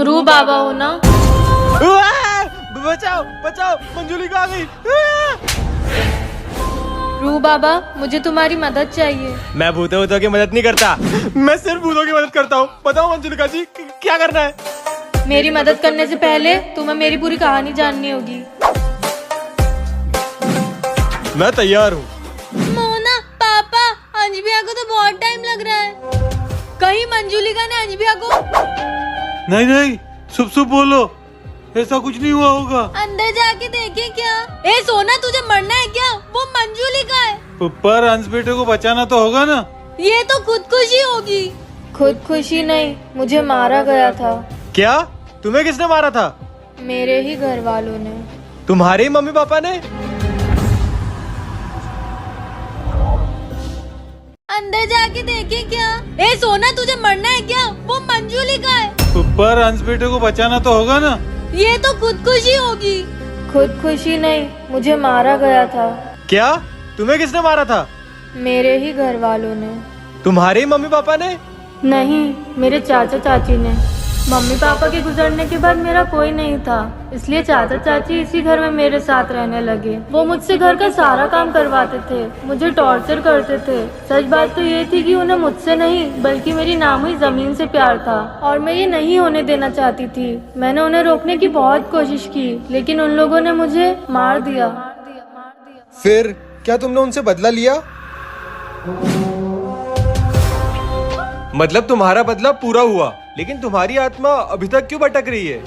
रू बाबा हो ना? बचाओ बचाओ, मंजुली कहाँ गई? रू बाबा, मुझे तुम्हारी मदद चाहिए। मैं भूतों की मदद नहीं करता, मैं सिर्फ भूतों की मदद करता हूँ। बताओ मंजुलिका जी, क्या करना है? मेरी मदद करने से पहले तुम्हें मेरी पूरी कहानी जाननी होगी। मैं तैयार हूँ। मोना, पापा, अंजबिया को तो बहुत टाइम लग रहा है। कहीं मंजुलिका ने अंजबिया को? नहीं नहीं, शुभ बोलो, ऐसा कुछ नहीं हुआ होगा। अंदर जाके देखे क्या? ए सोना, तुझे मरना है क्या? वो मंजुलिका है। पर अंश बेटे को बचाना तो होगा ना। ये तो खुदकुशी होगी। खुदकुशी नहीं, मुझे मारा गया था। क्या? तुम्हें किसने मारा था? मेरे ही घर वालों ने। तुम्हारे ही मम्मी पापा ने? अंदर जाके देखे क्या? ए सोना, तुझे मरना है क्या? वो मंजुलिका है। पर अंश बेटे को बचाना तो होगा ना। ये तो खुदकुशी होगी। खुदकुशी नहीं, मुझे मारा गया था। क्या? तुम्हें किसने मारा था? मेरे ही घर वालों ने। तुम्हारे ही मम्मी पापा ने? नहीं, मेरे चाचा चाची ने। मम्मी पापा के गुजरने के बाद मेरा कोई नहीं था, इसलिए चाचा चाची इसी घर में मेरे साथ रहने लगे। वो मुझसे घर का सारा काम करवाते थे, मुझे टॉर्चर करते थे। सच बात तो ये थी कि उन्हें मुझसे नहीं बल्कि मेरी नाम हुई जमीन से प्यार था, और मैं ये नहीं होने देना चाहती थी। मैंने उन्हें रोकने की बहुत कोशिश की, लेकिन उन लोगों ने मुझे मार दिया। फिर क्या तुमने उनसे बदला लिया? मतलब तुम्हारा बदला पूरा हुआ, लेकिन तुम्हारी आत्मा अभी तक क्यों भटक रही है?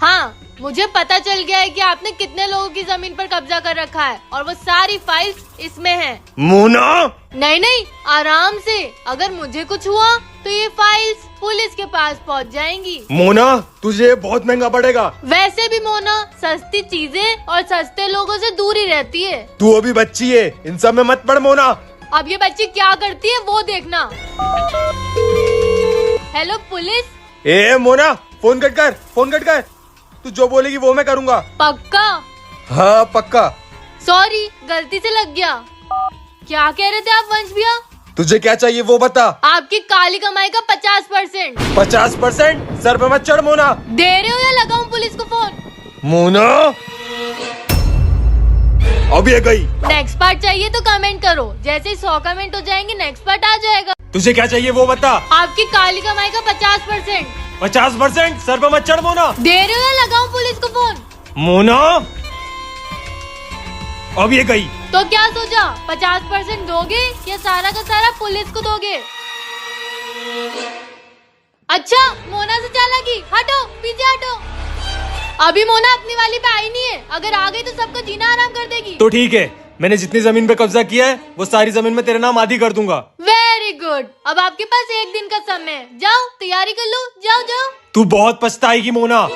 हाँ, मुझे पता चल गया है कि आपने कितने लोगों की जमीन पर कब्जा कर रखा है, और वो सारी फाइल्स इसमें हैं। मोना! नहीं नहीं, आराम से। अगर मुझे कुछ हुआ तो ये फाइल्स पुलिस के पास पहुंच जाएंगी। मोना, तुझे बहुत महंगा पड़ेगा। वैसे भी मोना, सस्ती चीजें और सस्ते लोगों से दूर ही रहती है। तू अभी बच्ची है, इन सब में मत पड़ मोना। अब ये बच्ची क्या करती है वो देखना। Hello police. ए मोना, फोन कट कर, फोन कट कर। तू जो बोलेगी वो मैं करूँगा। पक्का? हाँ पक्का। सॉरी, गलती से लग गया। क्या कह रहे थे आप वंश भैया? तुझे क्या चाहिए वो बता। आपकी काली कमाई का 50%। 50%? सर पे मत चढ़ मोना। दे रहे हो या लगाऊं पुलिस को फोन? मोना, अब ये गई। नेक्स्ट पार्ट चाहिए तो कमेंट करो, जैसे ही 100 कमेंट हो जाएंगे नेक्स्ट पार्ट आ जाएगा। तुझे क्या चाहिए वो बता। आपकी काली कमाई का 50%। 50%? सर पे मत चढ़ मोना। दे रहे हो या लगाऊं पुलिस को फोन? मोना, अब ये गई। तो क्या सोचा, 50% दोगे या सारा का सारा पुलिस को दोगे? अच्छा, मोना से चालाकी, हटो पीछे हटो। अभी मोना अपनी वाली पे आई नहीं है, अगर आ गई तो सबका जीना आराम कर देगी। तो ठीक है, मैंने जितनी जमीन पे कब्जा किया है वो सारी जमीन में तेरे नाम आधी कर दूंगा। Very good. अब आपके पास एक दिन का समय है, जाओ तैयारी कर लो, जाओ जाओ। तू बहुत पछताएगी मोना।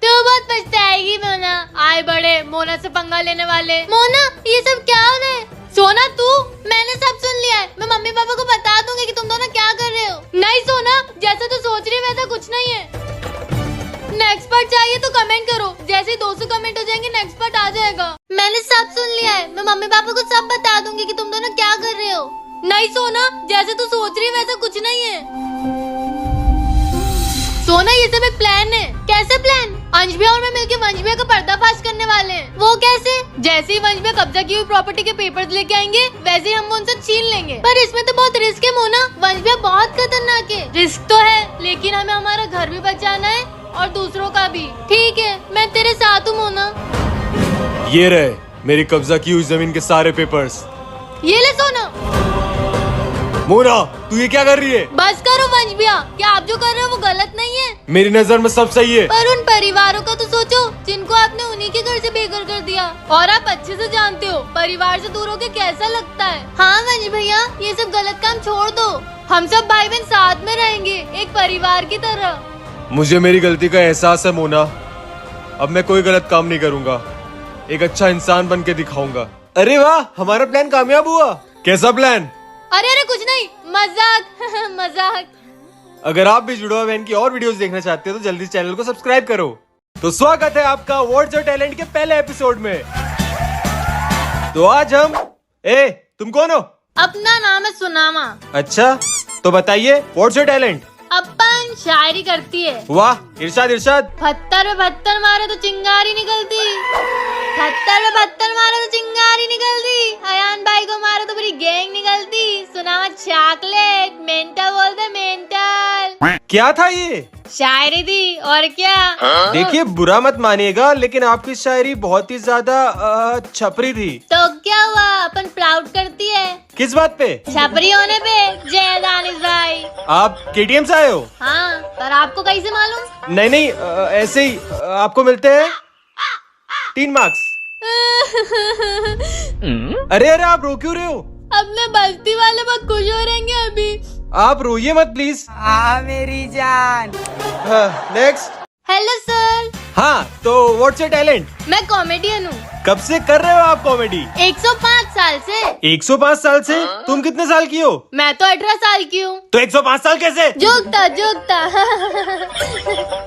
तू बहुत पछताएगी मोना। आए बड़े मोना से पंगा लेने वाले। मोना, ये सब क्या हो रहा है? सोना तू, मैंने सब सुन लिया है। मैं मम्मी पापा को बता दूंगी कि तुम दोनों क्या कर रहे हो। नहीं सोना, जैसा तू सोच रही है वैसा कुछ नहीं है। नेक्स्ट पार्ट चाहिए तो कमेंट करो, जैसे ही 200 कमेंट हो जाएंगे नेक्स्ट पार्ट आ जाएगा। मैंने सब सुन लिया है, मैं मम्मी पापा को सब बता दूंगी कि तुम दोनों क्या कर रहे हो। नहीं सोना, जैसे तू सोच रही है वैसा कुछ नहीं है। सोना, ये सब एक प्लान है। कैसे प्लान? अंश भैया और मैं मिलकर वंश भैया का पर्दाफाश करने वाले हैं। वो कैसे? जैसे ही वंश भैया कब्जा की हुई प्रॉपर्टी के पेपर्स लेके आएंगे, वैसे ही हम उनसे छीन लेंगे। पर इसमें तो बहुत रिस्क है मोना, वंश भैया बहुत खतरनाक है। रिस्क तो है, लेकिन हमें हमारा घर भी बचाना है और दूसरों का भी। ठीक है, मैं तेरे साथ हूँ मोना। ये रहे मेरी कब्जा की हुई जमीन के सारे पेपर्स। ये ले सोना। मोना, तू ये क्या कर रही है? बस करो वंश भैया, क्या आप जो कर रहे हो वो गलत नहीं है। मेरी नजर में सब सही है। पर उन परिवारों का तो सोचो जिनको आपने उन्हीं के घर से बेघर कर दिया, और आप अच्छे से जानते हो परिवार से दूर होके कैसा लगता है। हाँ वंश भैया, ये सब गलत काम छोड़ दो, हम सब भाई बहन साथ में रहेंगे एक परिवार की तरह। मुझे मेरी गलती का एहसास है मोना, अब मैं कोई गलत काम नहीं करूँगा, एक अच्छा इंसान बन के दिखाऊंगा। अरे वाह, हमारा प्लान कामयाब हुआ। कैसा प्लान? अरे अरे कुछ नहीं, मजाक मजाक। अगर आप भी जुड़वा बहन की और वीडियोस देखना चाहते हो तो जल्दी चैनल को सब्सक्राइब करो। तो स्वागत है आपका व्हाट्स योर टैलेंट के पहले एपिसोड में। तो आज हम तुम कौन हो? अपना नाम है सुनामा। अच्छा, तो बताइए व्हाट्स योर टैलेंट? अपन शायरी करती है। वाह, इरशाद इरशाद। पत्थर पे पत्थर मारे तो चिंगारी निकलती, पत्थर पे पत्थर मारे तो चिंगारी निकलती, अयान भाई को मारे तो पूरी गैंग निकलती। सुनामा चॉकलेट, मेंटल बोलते मेंटल। क्या था ये? शायरी थी और क्या। देखिए बुरा मत मानिएगा, लेकिन आपकी शायरी बहुत ही ज्यादा छपरी थी। तो क्या हुआ, अपन प्राउड करती है। किस बात पे? छपरी होने पे। जय दानिश भाई। आप केटीएम से आए हो? हाँ, पर आपको कैसे मालूम? नहीं नहीं, ऐसे ही आपको मिलते हैं 3 मार्क्स। अरे अरे, आप रो क्यों रहे हो? अपने बस्ती वाले बहुत खुश हो रहेंगे अभी। आप रोइए मत प्लीज। हाँ मेरी जान। नेक्स्ट। Hello sir. हाँ, तो व्हाट्स योर टैलेंट? मैं कॉमेडियन हूँ। कब से कर रहे हो आप कॉमेडी? 105 साल से। 105 साल से? तुम कितने साल की हो? मैं तो 18 साल की हूँ। तो 105 साल कैसे? जोकता जोकता।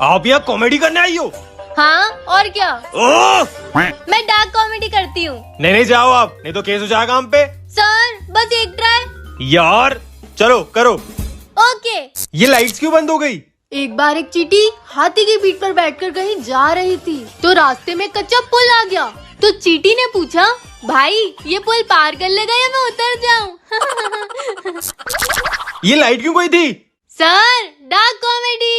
आप यहाँ कॉमेडी करने आई हो? हाँ, और क्या। ओह! मैं डार्क कॉमेडी करती हूँ। नहीं नहीं, जाओ आप, नहीं तो केस हो जाएगा हम पे। सर बस एक ट्राई। यार चलो करो। ओके। ये लाइट्स क्यों बंद हो गई? एक बार एक चींटी हाथी की पीठ पर बैठकर कहीं जा रही थी, तो रास्ते में कच्चा पुल आ गया। तो चींटी ने पूछा, भाई ये पुल पार कर लेगा या मैं उतर जाऊं? ये लाइट क्यों गई थी? Sir dark comedy.